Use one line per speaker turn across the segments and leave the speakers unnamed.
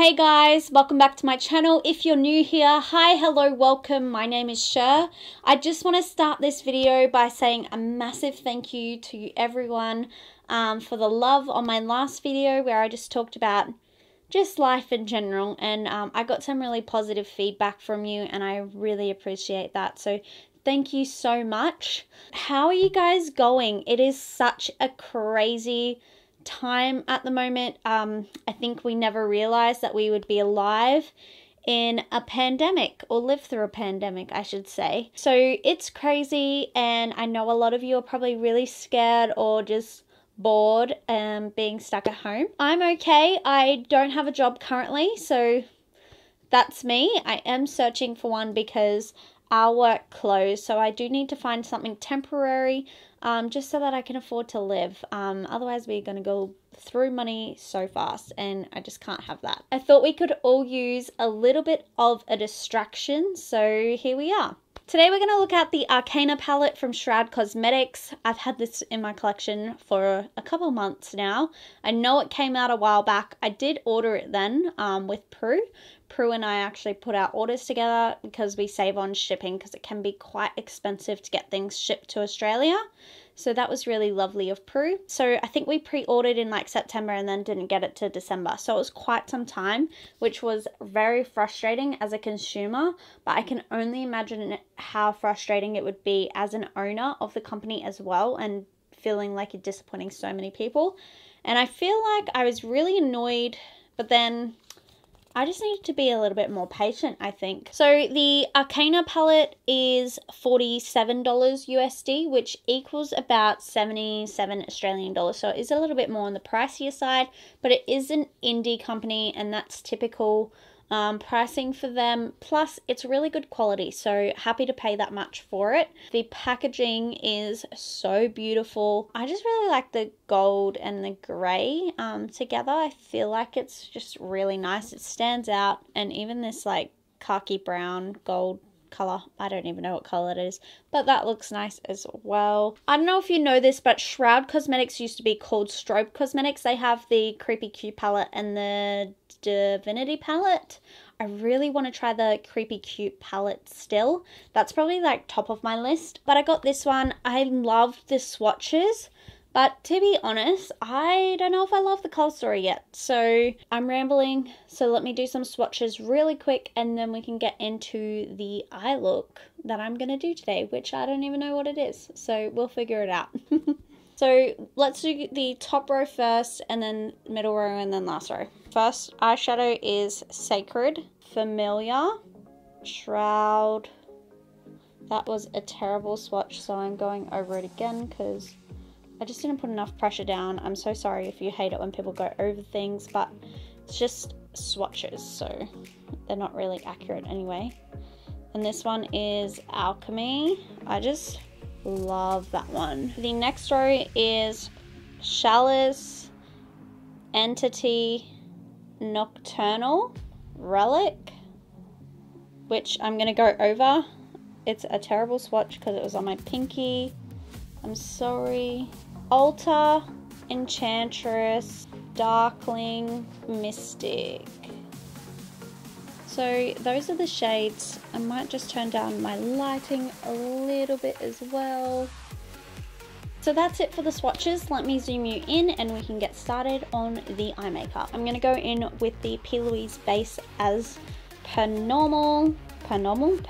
Hey guys, welcome back to my channel. If you're new here, hi, hello, welcome. My name is Cher. I just want to start this video by saying a massive thank you to everyone for the love on my last video where I just talked about just life in general, and I got some really positive feedback from you and I really appreciate that. So thank you so much. How are you guys going? It is such a crazy time at the moment. I think we never realized that we would be alive in a pandemic, or live through a pandemic, I should say. So it's crazy, and I know a lot of you are probably really scared or just bored being stuck at home. I'm okay. I don't have a job currently, so that's me. I am searching for one because our work closed, so I do need to find something temporary just so that I can afford to live. Otherwise we're going to go through money so fast, and I just can't have that. I thought we could all use a little bit of a distraction, so here we are. Today we're going to look at the Arcana Palette from Shroud Cosmetics. I've had this in my collection for a couple months now. I know it came out a while back. I did order it then with Prue. Prue and I actually put our orders together because we save on shipping, because it can be quite expensive to get things shipped to Australia. So that was really lovely of Prue. So I think we pre-ordered in like September and then didn't get it to December. So it was quite some time, which was very frustrating as a consumer. But I can only imagine how frustrating it would be as an owner of the company as well, and feeling like you're disappointing so many people. And I feel like I was really annoyed, but then I just needed to be a little bit more patient, I think. So the Arcana palette is $47 USD, which equals about 77 Australian dollars. So it is a little bit more on the pricier side, but it is an indie company, and that's typical pricing for them. Plus it's really good quality, so happy to pay that much for it. The packaging is so beautiful. I just really like the gold and the grey together. I feel like it's just really nice. It stands out, and even this like khaki brown gold color, I don't even know what color it is, but that looks nice as well. I don't know if you know this, but Shroud Cosmetics used to be called Strobe Cosmetics. They have the Creepy Cute palette and the DaVinci palette. I really want to try the Creepy Cute palette still. That's probably like top of my list, but I got this one. I love the swatches, but to be honest, I don't know if I love the color story yet. So I'm rambling, so let me do some swatches really quick, and then we can get into the eye look that I'm going to do today, which I don't even know what it is. So we'll figure it out. So let's do the top row first, and then middle row, and then last row. First eyeshadow is Sacred, Familiar, Shroud. That was a terrible swatch, so I'm going over it again because I just didn't put enough pressure down. I'm so sorry if you hate it when people go over things, but it's just swatches, so they're not really accurate anyway. And this one is Alchemy. I just love that one. The next row is Chalice, Entity, Nocturnal, Relic, which I'm going to go over. It's a terrible swatch because it was on my pinky. I'm sorry. Altar, Enchantress, Darkling, Mystic. So those are the shades. I might just turn down my lighting a little bit as well. So that's it for the swatches. Let me zoom you in and we can get started on the eye makeup. I'm going to go in with the P. Louise base as per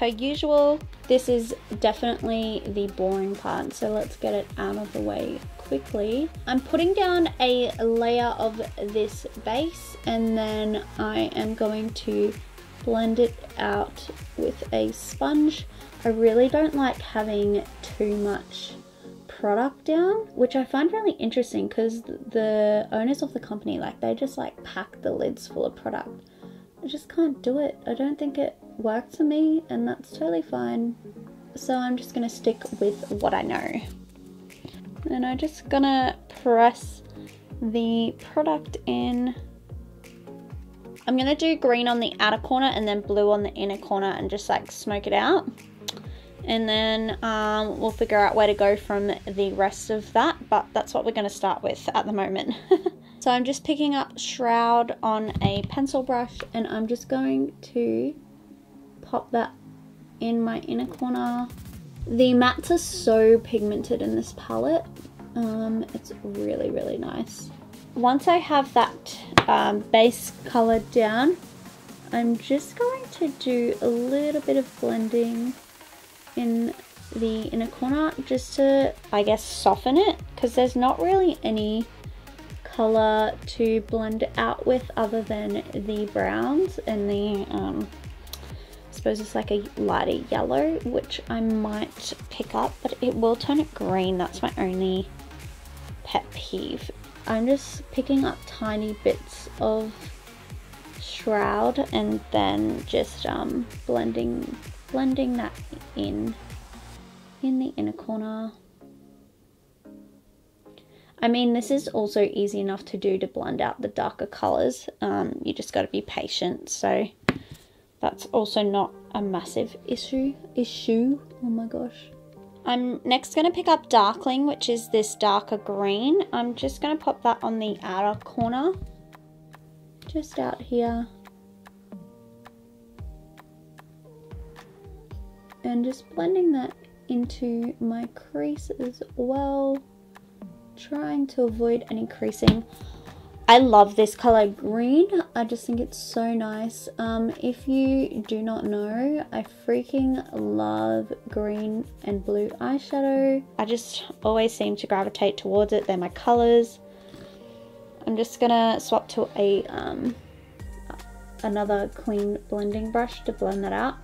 usual. This is definitely the boring part, so let's get it out of the way quickly. I'm putting down a layer of this base, and then I am going to blend it out with a sponge. I really don't like having too much product down, which I find really interesting because the owners of the company, like, they just like pack the lids full of product. I just can't do it. I don't think it works for me, and that's totally fine. So I'm just gonna stick with what I know. And I'm just gonna press the product in. I'm gonna do green on the outer corner and then blue on the inner corner and just like smoke it out. And then we'll figure out where to go from the rest of that, but that's what we're gonna start with at the moment. So I'm just picking up Shroud on a pencil brush and I'm just going to pop that in my inner corner. The mattes are so pigmented in this palette. It's really, really nice. Once I have that base color down, I'm just going to do a little bit of blending in the inner corner just to, I guess, soften it, because there's not really any color to blend out with other than the browns and the I suppose it's like a lighter yellow, which I might pick up, but it will turn it green. That's my only pet peeve. I'm just picking up tiny bits of Shroud and then just blending that in the inner corner. I mean, this is also easy enough to do to blend out the darker colors. You just got to be patient, so that's also not a massive issue. Oh my gosh. I'm next going to pick up Darkling, which is this darker green. I'm just going to pop that on the outer corner, just out here. And just blending that into my crease as well, trying to avoid any creasing. I love this color green. I just think it's so nice. If you do not know, I freaking love green and blue eyeshadow. I just always seem to gravitate towards it. They're my colors. I'm just gonna swap to a another clean blending brush to blend that out.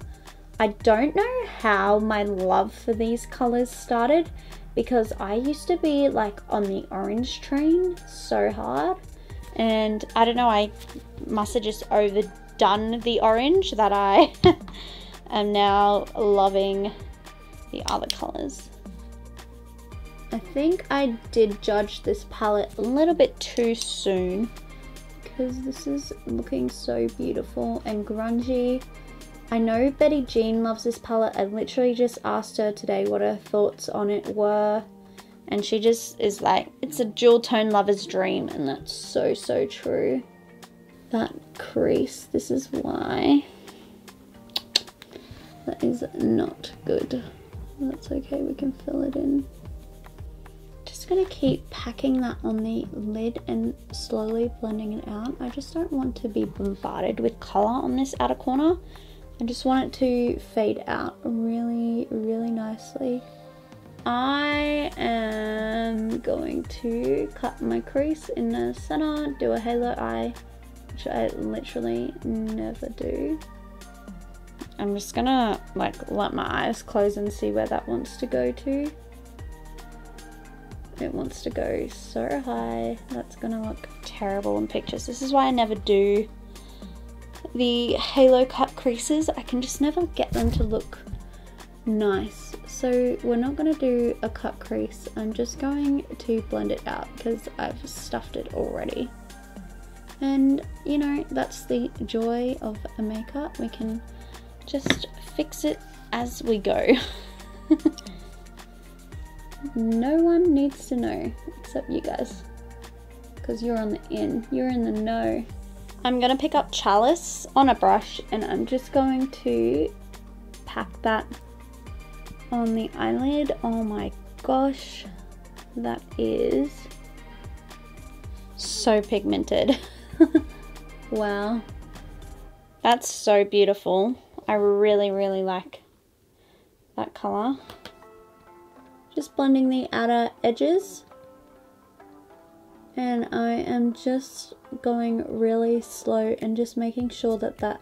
I don't know how my love for these colors started, because I used to be like on the orange train so hard, and I don't know, I must have just overdone the orange that I am now loving the other colors. I think I did judge this palette a little bit too soon, because this is looking so beautiful and grungy. I know Betty Jean loves this palette. I literally just asked her today what her thoughts on it were, and she just is like, it's a dual tone lover's dream, and that's so, so true. That crease, this is why. That is not good. That's okay, we can fill it in. Just gonna keep packing that on the lid and slowly blending it out. I just don't want to be bombarded with color on this outer corner. I just want it to fade out really, really nicely. I am going to cut my crease in the center, do a halo eye, which I literally never do. I'm just gonna like let my eyes close and see where that wants to go to. It wants to go so high. That's gonna look terrible in pictures. This is why I never do the halo cut creases. I can just never get them to look nice. So we're not going to do a cut crease. I'm just going to blend it out because I've stuffed it already. And you know, that's the joy of a makeup. We can just fix it as we go. No one needs to know except you guys, because you're on the in, you're in the know. I'm going to pick up Chalice on a brush and I'm just going to pack that on the eyelid. Oh my gosh, that is so pigmented. Wow, that's so beautiful. I really, really like that color. Just blending the outer edges. And I am just going really slow and just making sure that that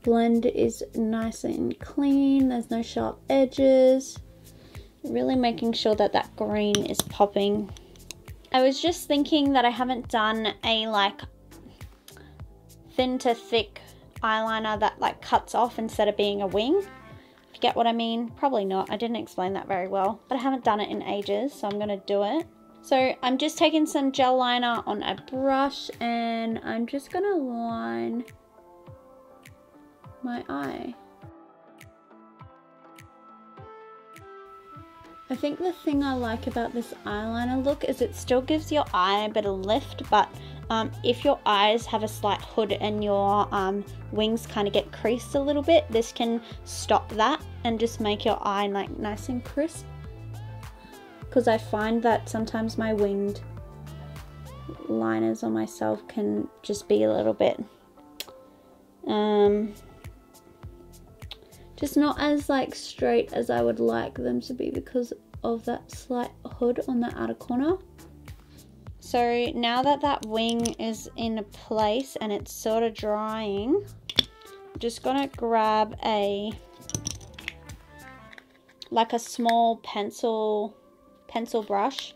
blend is nice and clean. There's no sharp edges. Really making sure that that green is popping. I was just thinking that I haven't done a like thin to thick eyeliner that like cuts off instead of being a wing. If you get what I mean? Probably not. I didn't explain that very well, but I haven't done it in ages, so I'm gonna do it. So I'm just taking some gel liner on a brush and I'm just gonna line my eye. I think the thing I like about this eyeliner look is it still gives your eye a bit of lift, but If your eyes have a slight hood and your wings kind of get creased a little bit, this can stop that and just make your eye like nice and crisp. Because I find that sometimes my winged liners on myself can just be a little bit just not as like straight as I would like them to be because of that slight hood on the outer corner. So now that that wing is in place and it's sort of drying, I'm just gonna grab like a small pencil brush,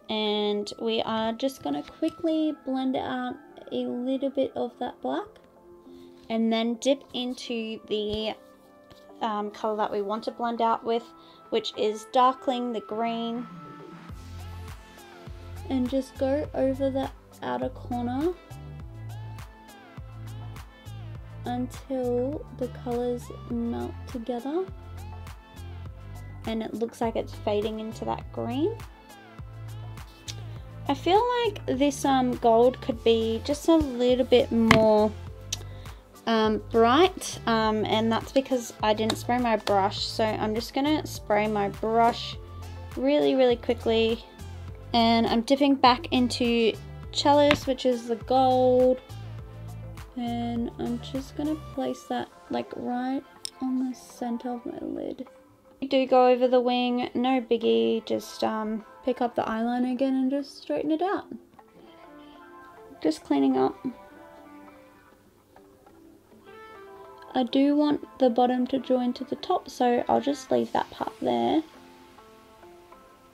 and we are just gonna quickly blend out a little bit of that black and then dip into the color that we want to blend out with, which is darkling the green, and just go over the outer corner until the colors melt together and it looks like it's fading into that green. I feel like this gold could be just a little bit more bright, and that's because I didn't spray my brush. So I'm just gonna spray my brush really quickly, and I'm dipping back into Chalice, which is the gold, and I'm just gonna place that like right on the center of my lid. You do go over the wing, no biggie, just pick up the eyeliner again and just straighten it out. Just cleaning up. I do want the bottom to join to the top, so I'll just leave that part there.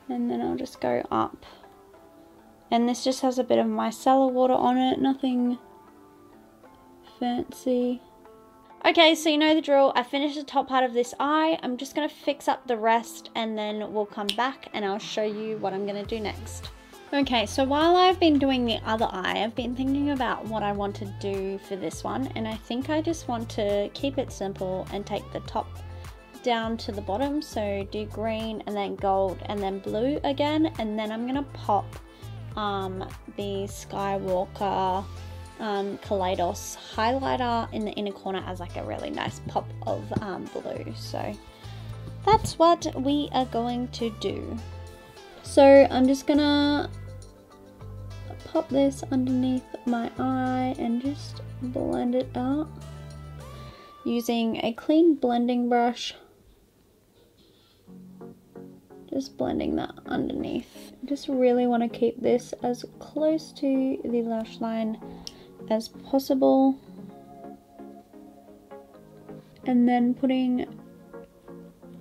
And then I'll just go up. And this just has a bit of micellar water on it, nothing fancy. Okay, so you know the drill. I finished the top part of this eye. I'm just going to fix up the rest and then we'll come back and I'll show you what I'm going to do next. Okay, so while I've been doing the other eye, I've been thinking about what I want to do for this one, and I think I just want to keep it simple and take the top down to the bottom. So do green and then gold and then blue again, and then I'm going to pop the Skywalker Kaleidos highlighter in the inner corner as like a really nice pop of blue. So that's what we are going to do. So I'm just gonna pop this underneath my eye and just blend it out using a clean blending brush. Just blending that underneath. Just really want to keep this as close to the lash line as possible, and then putting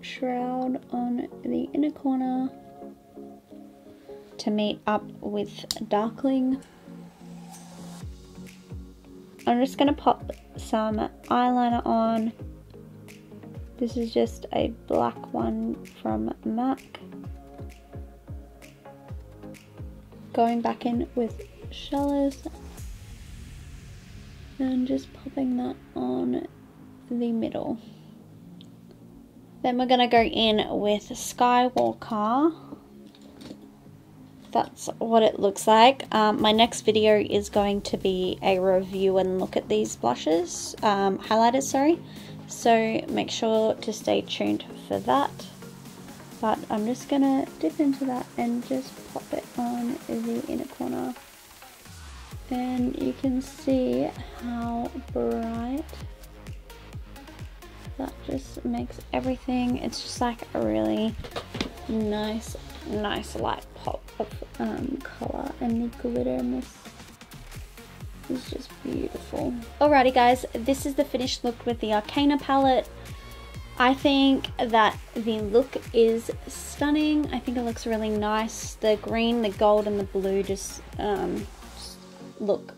Shroud on the inner corner to meet up with darkling. I'm just going to pop some eyeliner on. This is just a black one from MAC. Going back in with Chalice and just popping that on the middle. Then we're going to go in with Skywalker. That's what it looks like. My next video is going to be a review and look at these blushes, highlighters, sorry. So make sure to stay tuned for that. But I'm just going to dip into that and just pop it on the inner corner. And you can see how bright that just makes everything. It's just like a really nice light pop of colour, and the glitter mist is just beautiful. Alrighty guys, this is the finished look with the Arcana palette. I think that the look is stunning. I think it looks really nice. The green, the gold and the blue just look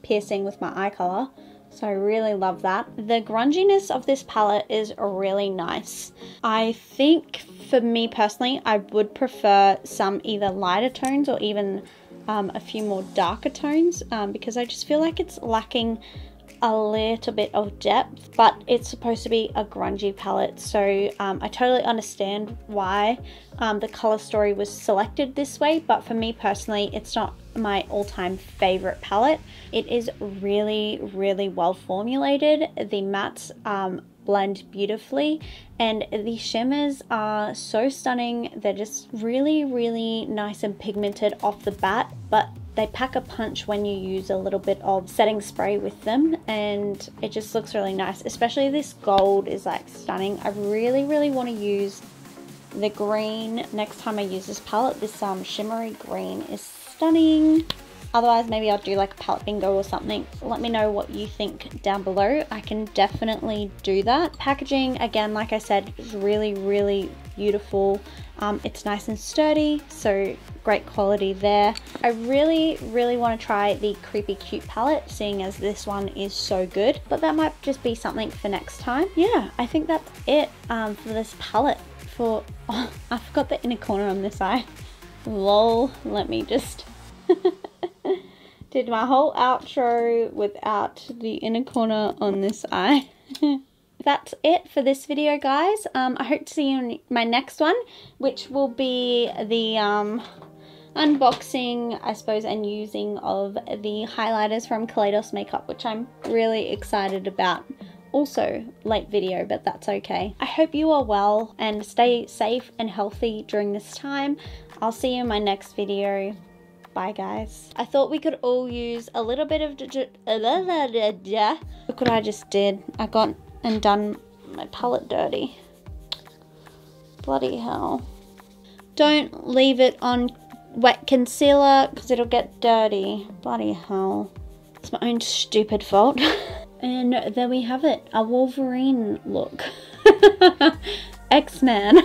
piercing with my eye colour. So I really love that. The grunginess of this palette is really nice. I think for me personally, I would prefer some either lighter tones or even a few more darker tones, because I just feel like it's lacking a little bit of depth, but it's supposed to be a grungy palette, so I totally understand why the color story was selected this way, but for me personally, it's not my all-time favorite palette. It is really, really well formulated. The mattes blend beautifully, and the shimmers are so stunning. They're just really, really nice and pigmented off the bat, but they pack a punch when you use a little bit of setting spray with them, and it just looks really nice. Especially this gold is like stunning. I really, really want to use the green next time I use this palette. This shimmery green is stunning. Otherwise, maybe I'll do like a palette bingo or something. Let me know what you think down below. I can definitely do that. Packaging, again, like I said, is really, really beautiful. It's nice and sturdy, so great quality there. I really, really want to try the Creepy Cute palette, seeing as this one is so good, but that might just be something for next time. Yeah, I think that's it for this palette. Oh, I forgot the inner corner on this eye. Lol, let me just... did my whole outro without the inner corner on this eye. That's it for this video, guys. I hope to see you in my next one, which will be the unboxing, I suppose, and using of the highlighters from Kaleidos Makeup, which I'm really excited about. Also, late video, but that's okay. I hope you are well and stay safe and healthy during this time. I'll see you in my next video. Bye, guys. I thought we could all use a little bit of look what I just did. I got and done my palette dirty. Bloody hell. Don't leave it on wet concealer because it'll get dirty. Bloody hell. It's my own stupid fault. And there we have it. A Wolverine look. X-Men.